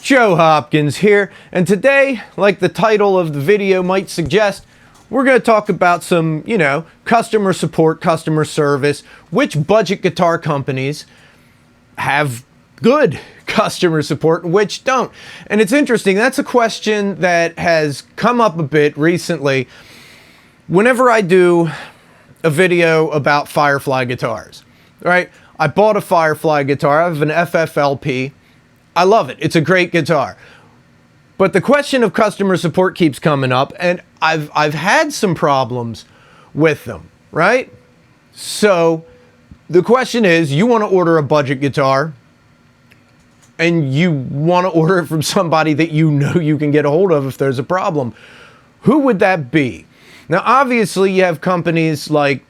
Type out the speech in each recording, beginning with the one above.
Joe Hopkins here, and today, like the title of the video might suggest, we're going to talk about some, customer support, customer service, which budget guitar companies have good customer support and which don't. And it's interesting, that's a question that has come up a bit recently whenever I do a video about Firefly guitars, right? I bought a Firefly guitar, I have an FFLP. I love it. It's a great guitar. But the question of customer support keeps coming up, and I've had some problems with them, right? So the question is, you want to order a budget guitar, and you want to order it from somebody that you know you can get a hold of if there's a problem. Who would that be? Now, obviously, you have companies like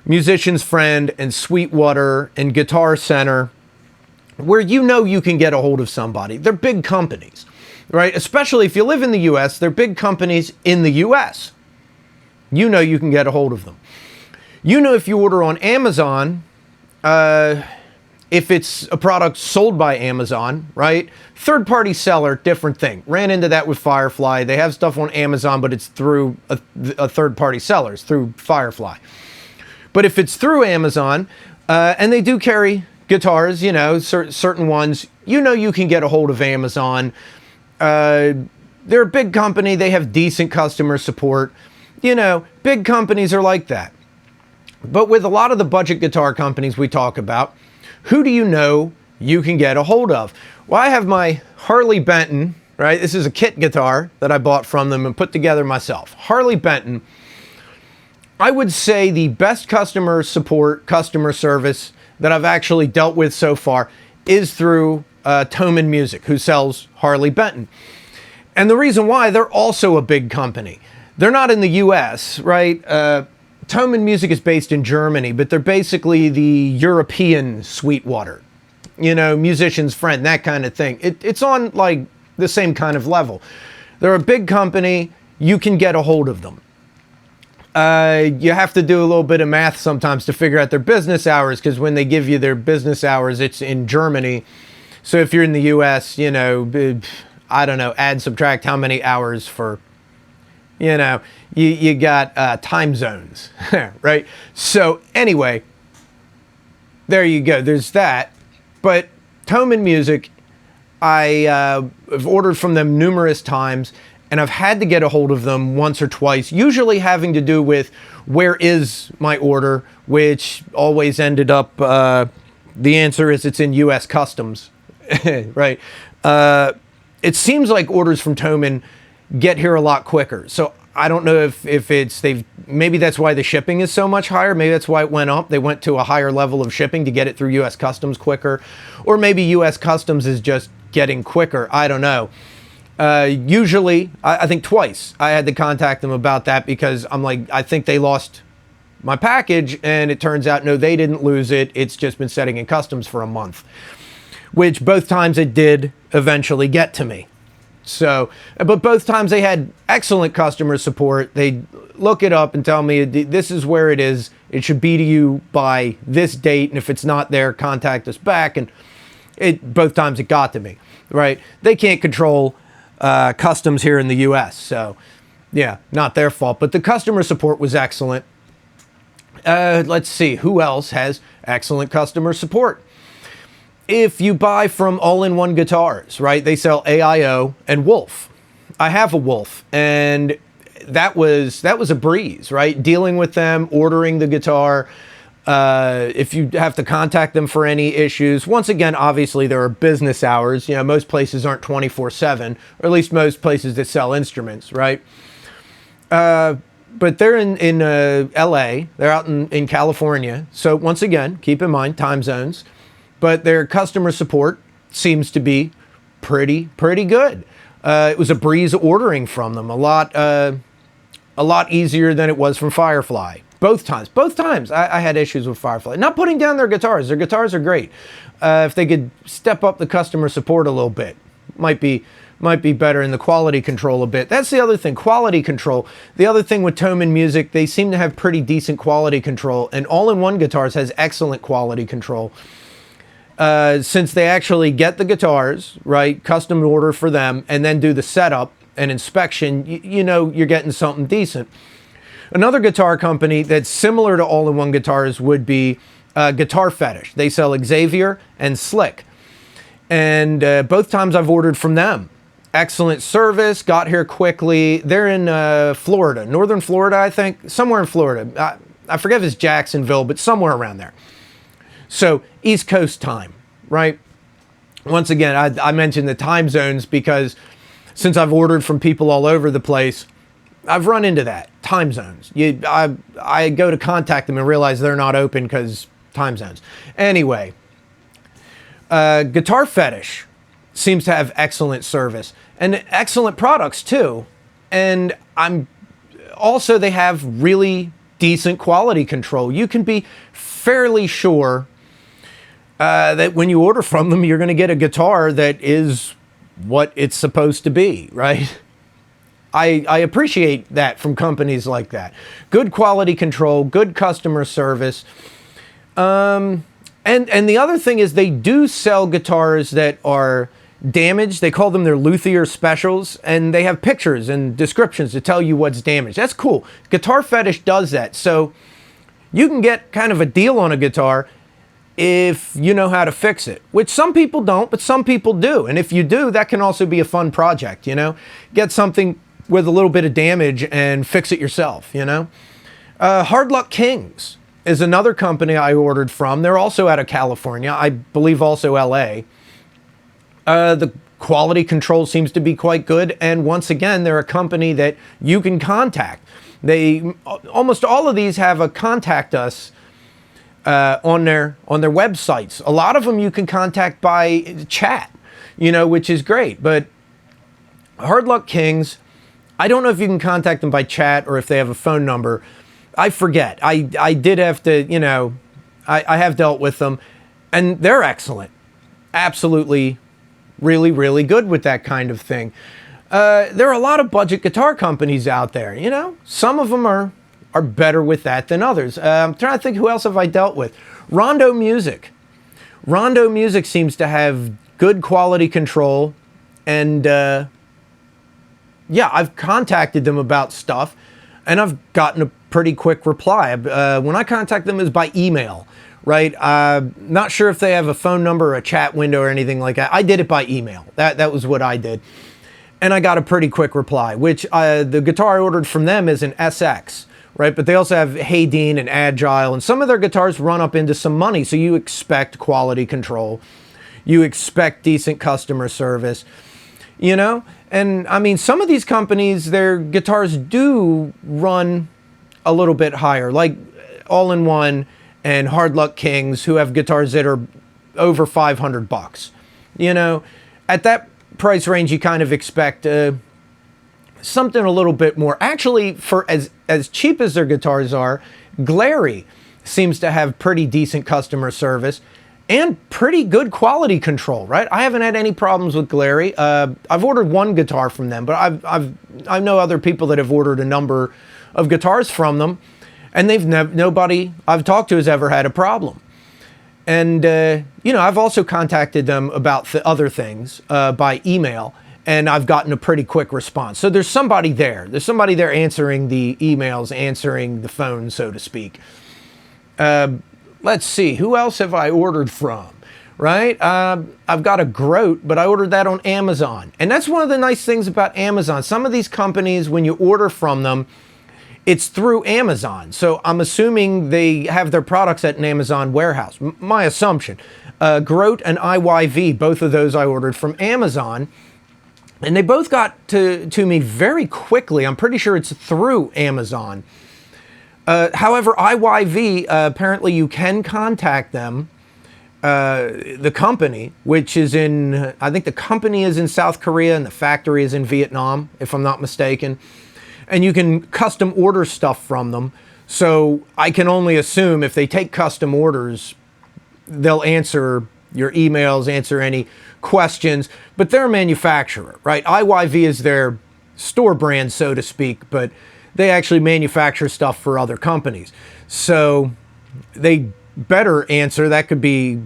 Musician's Friend and Sweetwater and Guitar Center, where you can get a hold of somebody. They're big companies, right? Especially if you live in the US, they're big companies in the US. You can get a hold of them. If you order on Amazon, if it's a product sold by Amazon, right? Third-party seller, different thing. Ran into that with Firefly. They have stuff on Amazon, but it's through a third-party seller, it's through Firefly. But if it's through Amazon, and they do carry guitars, certain ones, you can get a hold of Amazon. They're a big company. They have decent customer support. Big companies are like that. But with a lot of the budget guitar companies we talk about, who do you can get a hold of? Well, I have my Harley Benton, right? This is a kit guitar that I bought from them and put together myself. Harley Benton. I would say the best customer support, customer service that I've actually dealt with so far is through Thomann Music, who sells Harley Benton. And the reason why, they're also a big company. They're not in the US, right? Thomann Music is based in Germany, but they're basically the European Sweetwater. Musician's Friend, that kind of thing. It's on like the same kind of level. They're a big company. You can get a hold of them. You have to do a little bit of math sometimes to figure out their business hours, because when they give you their business hours, it's in Germany. So if you're in the US, I don't know, add, subtract how many hours for, you got time zones, right? So anyway, there you go. There's that. But Thomann Music, I have ordered from them numerous times, and I've had to get a hold of them once or twice, usually having to do with where is my order, which always ended up, the answer is it's in US Customs, right? It seems like orders from Thomann get here a lot quicker. So I don't know if maybe that's why the shipping is so much higher. Maybe that's why it went up. They went to a higher level of shipping to get it through US Customs quicker. Or maybe US Customs is just getting quicker. I don't know. Usually, I think twice I had to contact them about that, because I'm like, I think they lost my package, and it turns out, no, they didn't lose it. It's just been sitting in customs for a month, which both times it did eventually get to me. So, but both times they had excellent customer support. They look it up and tell me, this is where it is. It should be to you by this date. And if it's not there, contact us back. And both times it got to me, right? They can't control customs here in the US. So yeah, not their fault, but the customer support was excellent. Let's see, who else has excellent customer support? If you buy from All-in-One Guitars, right? They sell AIO and Wolf. I have a Wolf, and that was a breeze, right? Dealing with them, ordering the guitar. If you have to contact them for any issues, once again, obviously there are business hours. Most places aren't 24/7, or at least most places that sell instruments, right? But they're in LA. They're out in California. So once again, keep in mind time zones. But their customer support seems to be pretty good. It was a breeze ordering from them. A lot easier than it was from Firefly. Both times I had issues with Firefly. Not putting down their guitars. Their guitars are great. If they could step up the customer support a little bit, might be better in the quality control a bit. That's the other thing, quality control. The other thing with Thomann Music, they seem to have pretty decent quality control, and All-in-One Guitars has excellent quality control. since they actually get the guitars, right, custom order for them, and then do the setup and inspection, you know you're getting something decent. Another guitar company that's similar to All-in-One Guitars would be Guitar Fetish. They sell Xavier and Slick. And both times I've ordered from them. Excellent service, got here quickly. They're in Florida, northern Florida, I think, somewhere in Florida. I forget if it's Jacksonville, but somewhere around there. So East Coast time, right? Once again, I mentioned the time zones because since I've ordered from people all over the place, I've run into that, time zones. I go to contact them and realize they're not open because time zones. Anyway, Guitar Fetish seems to have excellent service and excellent products too. And they have really decent quality control. You can be fairly sure that when you order from them, you're going to get a guitar that is what it's supposed to be, right? I appreciate that from companies like that. Good quality control, good customer service. And the other thing is they do sell guitars that are damaged. They call them their luthier specials, and they have pictures and descriptions to tell you what's damaged. That's cool. Guitar Fetish does that. So you can get kind of a deal on a guitar if you know how to fix it, which some people don't, but some people do. And if you do, that can also be a fun project, you know? Get something with a little bit of damage and fix it yourself, you know? Hard Luck Kings is another company I ordered from. They're also out of California, I believe also LA. The quality control seems to be quite good. And once again, they're a company that you can contact. Almost all of these have a contact us on their websites. A lot of them you can contact by chat, you know, which is great. But Hard Luck Kings, I don't know if you can contact them by chat or if they have a phone number. I forget. I did have to, you know, I have dealt with them, and they're excellent. Absolutely, really, really good with that kind of thing. There are a lot of budget guitar companies out there, you know. Some of them are better with that than others. I'm trying to think, who else have I dealt with? Rondo Music. Rondo Music seems to have good quality control, and yeah, I've contacted them about stuff, and I've gotten a pretty quick reply. When I contact them, is by email, right? Not sure if they have a phone number or a chat window or anything like that. I did it by email. That was what I did. And I got a pretty quick reply, which the guitar I ordered from them is an SX. Right, but they also have Haydean and Agile, and some of their guitars run up into some money, so you expect quality control. You expect decent customer service, you know? And I mean, some of these companies, their guitars do run a little bit higher, like All-in-One and Hard Luck Kings, who have guitars that are over $500. You know, at that price range, you kind of expect something a little bit more. Actually, for as cheap as their guitars are, Glary seems to have pretty decent customer service and pretty good quality control, right? I haven't had any problems with Glary. I've ordered one guitar from them, but I know other people that have ordered a number of guitars from them, and nobody I've talked to has ever had a problem. And you know, I've also contacted them about other things by email, and I've gotten a pretty quick response. So there's somebody there. There's somebody there answering the emails, answering the phone, so to speak. Let's see, who else have I ordered from, right? I've got a Groat, but I ordered that on Amazon. And that's one of the nice things about Amazon. Some of these companies, when you order from them, it's through Amazon. So I'm assuming they have their products at an Amazon warehouse. My assumption. Groat and IYV, both of those I ordered from Amazon. And they both got to me very quickly. I'm pretty sure it's through Amazon. However, IYV, apparently you can contact them, the company, which is in, I think the company is in South Korea and the factory is in Vietnam, if I'm not mistaken. And you can custom order stuff from them. So I can only assume if they take custom orders, they'll answer your emails, answer any questions, but they're a manufacturer, right? IYV is their store brand, so to speak, but they actually manufacture stuff for other companies. So they better answer. That could be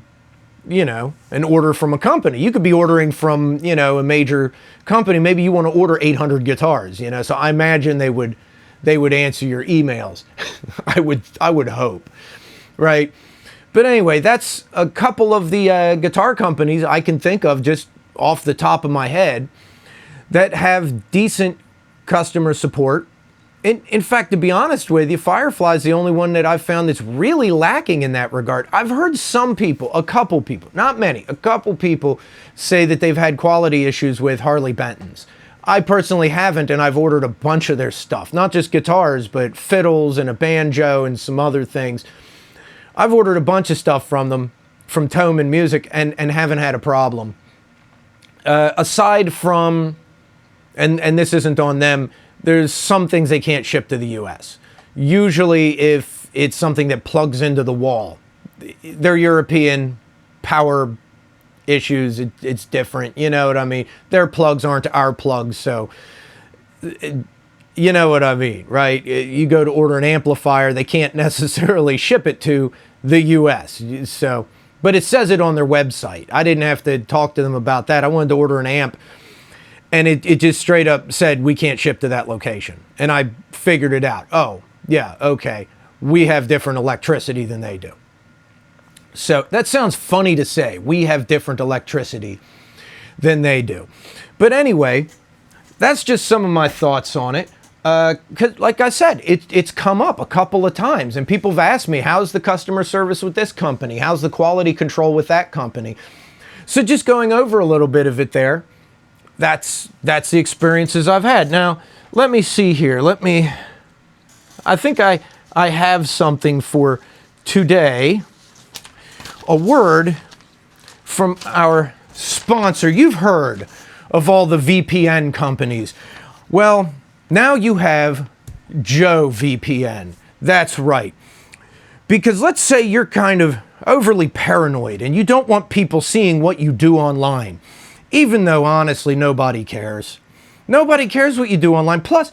you know, an order from a company. You could be ordering from, you know, a major company. Maybe you want to order 800 guitars, you know, so I imagine they would answer your emails. I would hope, right? But anyway, that's a couple of the guitar companies I can think of just off the top of my head that have decent customer support. In fact, to be honest with you, Firefly's the only one that I've found that's really lacking in that regard. I've heard some people, a couple people, not many, a couple people say that they've had quality issues with Harley Benton's. I personally haven't, and I've ordered a bunch of their stuff. Not just guitars, but fiddles and a banjo and some other things. I've ordered a bunch of stuff from them, from Thoman Music, and haven't had a problem. Aside from, and this isn't on them, there's some things they can't ship to the US. Usually if it's something that plugs into the wall. They're European power issues, it's different, you know what I mean? Their plugs aren't our plugs, so you know what I mean, right? You go to order an amplifier, they can't necessarily ship it to the US. So, but it says it on their website. I didn't have to talk to them about that. I wanted to order an amp, and it just straight up said, we can't ship to that location. And I figured it out. Oh, yeah, okay. We have different electricity than they do. So that sounds funny to say. We have different electricity than they do. But anyway, that's just some of my thoughts on it. 'Cause like I said, it's come up a couple of times, and people have asked me, how's the customer service with this company? How's the quality control with that company? So just going over a little bit of it there. That's the experiences I've had. Now, let me see here. I think I have something for today. A word from our sponsor. You've heard of all the VPN companies. Well, now you have Joe VPN. That's right. Because let's say you're kind of overly paranoid and you don't want people seeing what you do online. Even though, honestly, nobody cares. Nobody cares what you do online. Plus,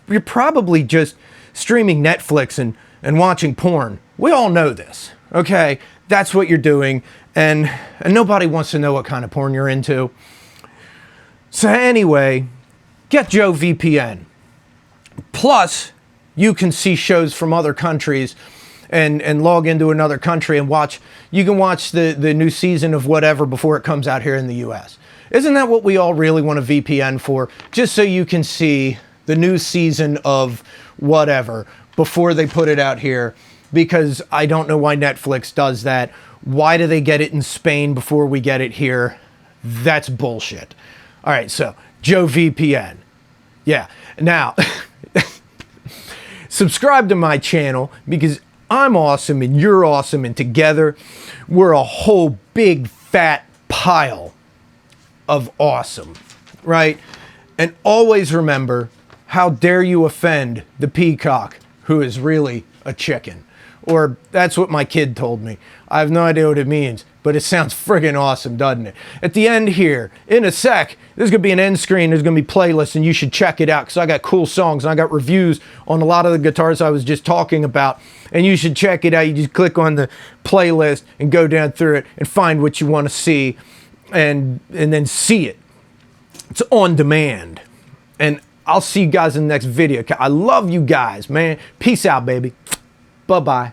you're probably just streaming Netflix and watching porn. We all know this, okay? That's what you're doing, and nobody wants to know what kind of porn you're into. So anyway, get Joe VPN. Plus, you can see shows from other countries and log into another country and watch. You can watch the new season of whatever before it comes out here in the US. Isn't that what we all really want a VPN for? Just so you can see the new season of whatever before they put it out here. Because I don't know why Netflix does that. Why do they get it in Spain before we get it here? That's bullshit. All right, so Joe VPN. Yeah, now subscribe to my channel because I'm awesome and you're awesome, and together we're a whole big fat pile of awesome, right? And always remember, how dare you offend the peacock who is really a chicken? Or that's what my kid told me. I have no idea what it means, but it sounds friggin' awesome, doesn't it? At the end here, in a sec, there's gonna be an end screen, there's gonna be playlists, and you should check it out because I got cool songs and I got reviews on a lot of the guitars I was just talking about, and you should check it out. You just click on the playlist and go down through it and find what you want to see and then see it. It's on demand. And I'll see you guys in the next video. I love you guys, man. Peace out, baby. Bye-bye.